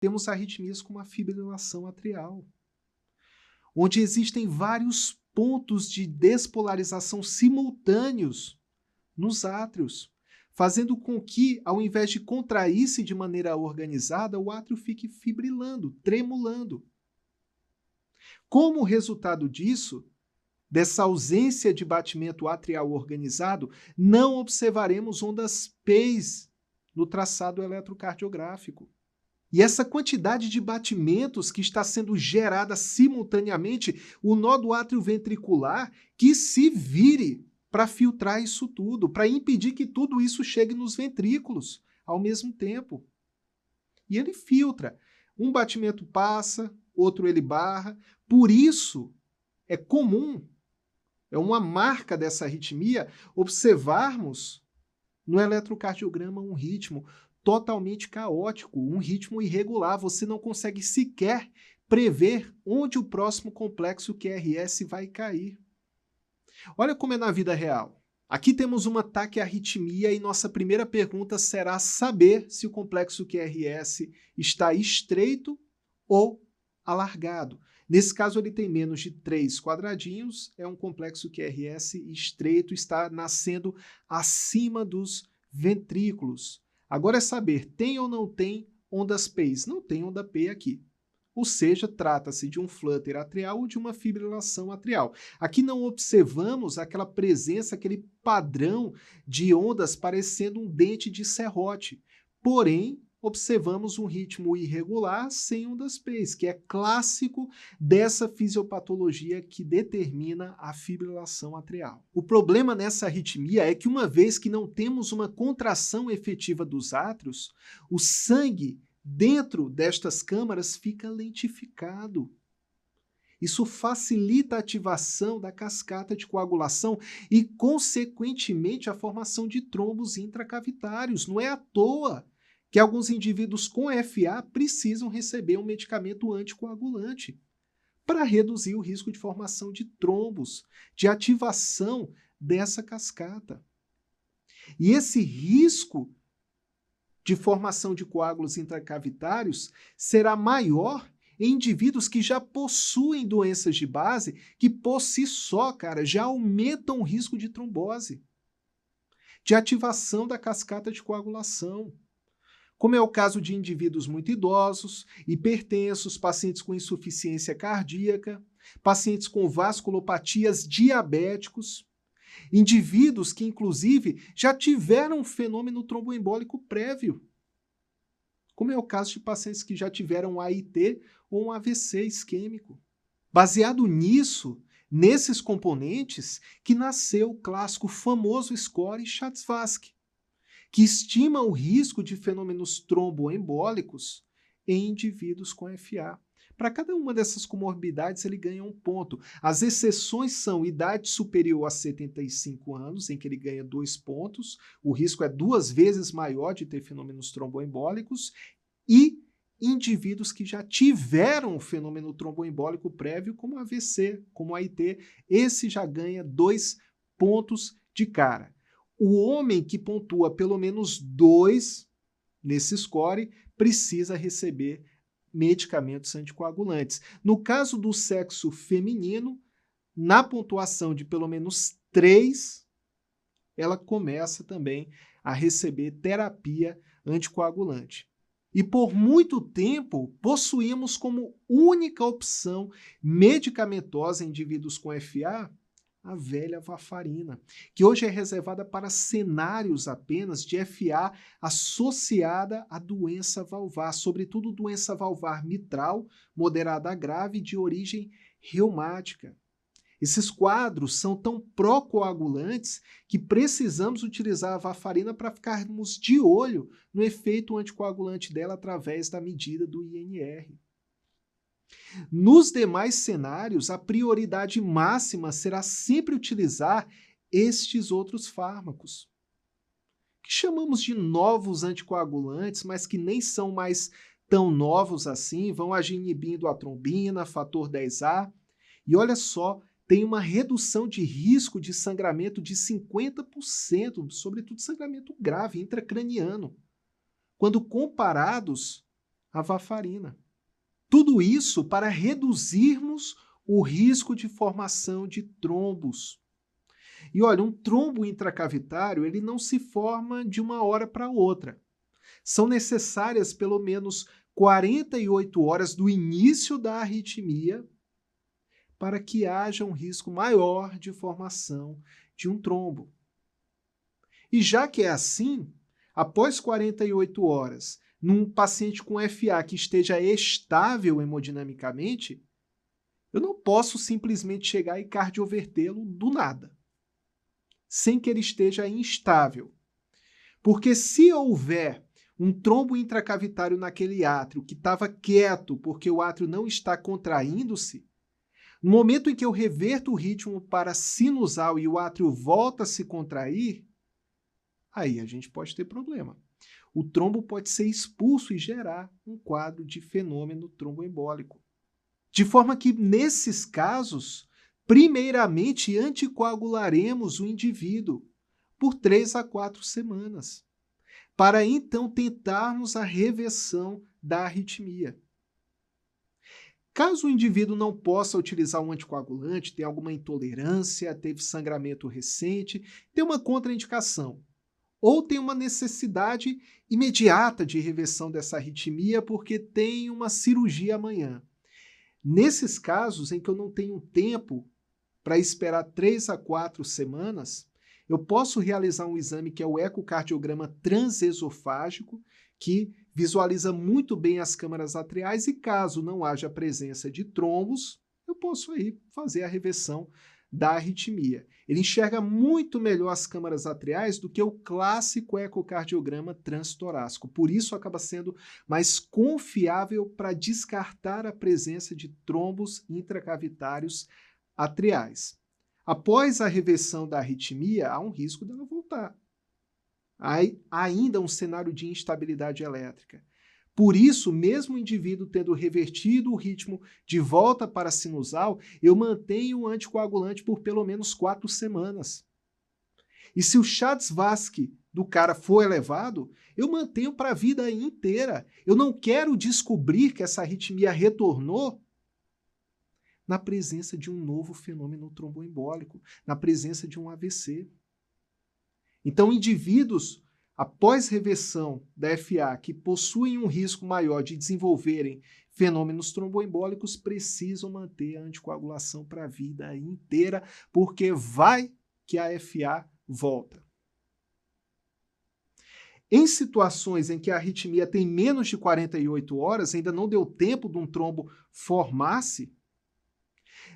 temos arritmias com uma fibrilação atrial, onde existem vários pontos de despolarização simultâneos nos átrios, fazendo com que, ao invés de contrair-se de maneira organizada, o átrio fique fibrilando, tremulando. Como resultado disso, dessa ausência de batimento atrial organizado, não observaremos ondas P's no traçado eletrocardiográfico. E essa quantidade de batimentos que está sendo gerada simultaneamente, o nó do átrio ventricular, que se vire para filtrar isso tudo, para impedir que tudo isso chegue nos ventrículos ao mesmo tempo. E ele filtra. Um batimento passa, outro ele barra. Por isso, é comum, é uma marca dessa arritmia, observarmos no eletrocardiograma um ritmo totalmente caótico, um ritmo irregular. Você não consegue sequer prever onde o próximo complexo QRS vai cair. Olha como é na vida real. Aqui temos uma taquiarritmia e nossa primeira pergunta será saber se o complexo QRS está estreito ou alargado. Nesse caso, ele tem menos de 3 quadradinhos, é um complexo QRS estreito, está nascendo acima dos ventrículos. Agora é saber, tem ou não tem ondas P's? Não tem onda P aqui. Ou seja, trata-se de um flutter atrial ou de uma fibrilação atrial. Aqui não observamos aquela presença, aquele padrão de ondas parecendo um dente de serrote. Porém, observamos um ritmo irregular sem ondas P's, que é clássico dessa fisiopatologia que determina a fibrilação atrial. O problema nessa arritmia é que, uma vez que não temos uma contração efetiva dos átrios, o sangue dentro destas câmaras fica lentificado. Isso facilita a ativação da cascata de coagulação e, consequentemente, a formação de trombos intracavitários. Não é à toa que alguns indivíduos com FA precisam receber um medicamento anticoagulante para reduzir o risco de formação de trombos, de ativação dessa cascata. E esse risco de formação de coágulos intracavitários será maior em indivíduos que já possuem doenças de base que, por si só, já aumentam o risco de trombose, de ativação da cascata de coagulação, como é o caso de indivíduos muito idosos, hipertensos, pacientes com insuficiência cardíaca, pacientes com vasculopatias, diabéticos, indivíduos que, inclusive, já tiveram um fenômeno tromboembólico prévio, como é o caso de pacientes que já tiveram um AIT ou um AVC isquêmico. Baseado nisso, nesses componentes, que nasceu o clássico famoso score Chassatsky, que estima o risco de fenômenos tromboembólicos em indivíduos com FA. Para cada uma dessas comorbidades, ele ganha um ponto. As exceções são idade superior a 75 anos, em que ele ganha 2 pontos, o risco é 2 vezes maior de ter fenômenos tromboembólicos, e indivíduos que já tiveram um fenômeno tromboembólico prévio, como AVC, como AIT, esse já ganha 2 pontos de cara. O homem que pontua pelo menos 2 nesse score precisa receber medicamentos anticoagulantes. No caso do sexo feminino, na pontuação de pelo menos 3, ela começa também a receber terapia anticoagulante. E por muito tempo possuímos como única opção medicamentosa em indivíduos com FA a velha varfarina, que hoje é reservada para cenários apenas de FA associada à doença valvar, sobretudo doença valvar mitral, moderada a grave, de origem reumática. Esses quadros são tão procoagulantes que precisamos utilizar a varfarina para ficarmos de olho no efeito anticoagulante dela através da medida do INR. Nos demais cenários, a prioridade máxima será sempre utilizar estes outros fármacos, que chamamos de novos anticoagulantes, mas que nem são mais tão novos assim, vão agir inibindo a trombina, fator 10A, e olha só, tem uma redução de risco de sangramento de 50%, sobretudo sangramento grave, intracraniano, quando comparados a varfarina. Tudo isso para reduzirmos o risco de formação de trombos. E olha, um trombo intracavitário ele não se forma de uma hora para outra. São necessárias pelo menos 48 horas do início da arritmia para que haja um risco maior de formação de um trombo. E já que é assim, após 48 horas, num paciente com FA que esteja estável hemodinamicamente, eu não posso simplesmente chegar e cardiovertê-lo do nada, sem que ele esteja instável. Porque se houver um trombo intracavitário naquele átrio que estava quieto porque o átrio não está contraindo-se, no momento em que eu reverto o ritmo para sinusal e o átrio volta a se contrair, aí a gente pode ter problema. O trombo pode ser expulso e gerar um quadro de fenômeno tromboembólico. De forma que, nesses casos, primeiramente anticoagularemos o indivíduo por 3 a 4 semanas, para então tentarmos a reversão da arritmia. Caso o indivíduo não possa utilizar um anticoagulante, tenha alguma intolerância, teve sangramento recente, tem uma contraindicação, ou tem uma necessidade imediata de reversão dessa arritmia porque tem uma cirurgia amanhã. Nesses casos em que eu não tenho tempo para esperar 3 a 4 semanas, eu posso realizar um exame que é o ecocardiograma transesofágico, que visualiza muito bem as câmaras atriais e caso não haja presença de trombos, eu posso aí fazer a reversão da arritmia. Ele enxerga muito melhor as câmaras atriais do que o clássico ecocardiograma transtorácico. Por isso, acaba sendo mais confiável para descartar a presença de trombos intracavitários atriais. Após a reversão da arritmia, há um risco dela voltar. Há ainda um cenário de instabilidade elétrica. Por isso, mesmo o indivíduo tendo revertido o ritmo de volta para a sinusal, eu mantenho o anticoagulante por pelo menos 4 semanas. E se o Schatzwasky do cara for elevado, eu mantenho para a vida inteira. Eu não quero descobrir que essa arritmia retornou na presença de um novo fenômeno tromboembólico, na presença de um AVC. Então, indivíduos após reversão da FA, que possuem um risco maior de desenvolverem fenômenos tromboembólicos, precisam manter a anticoagulação para a vida inteira, porque vai que a FA volta. Em situações em que a arritmia tem menos de 48 horas, ainda não deu tempo de um trombo formar-se,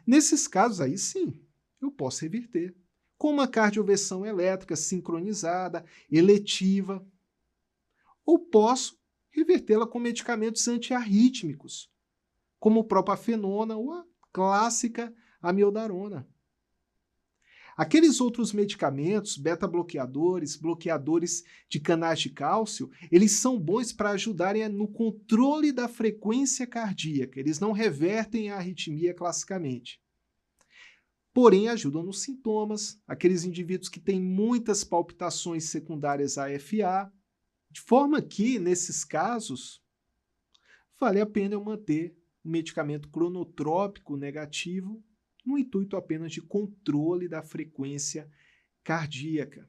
nesses casos aí sim, eu posso reverter com uma cardioversão elétrica sincronizada, eletiva, ou posso revertê-la com medicamentos antiarrítmicos, como o propafenona ou a clássica amiodarona. Aqueles outros medicamentos, beta-bloqueadores, bloqueadores de canais de cálcio, eles são bons para ajudarem no controle da frequência cardíaca, eles não revertem a arritmia classicamente. Porém, ajudam nos sintomas, aqueles indivíduos que têm muitas palpitações secundárias à FA, de forma que, nesses casos, vale a pena eu manter um medicamento cronotrópico negativo no intuito apenas de controle da frequência cardíaca.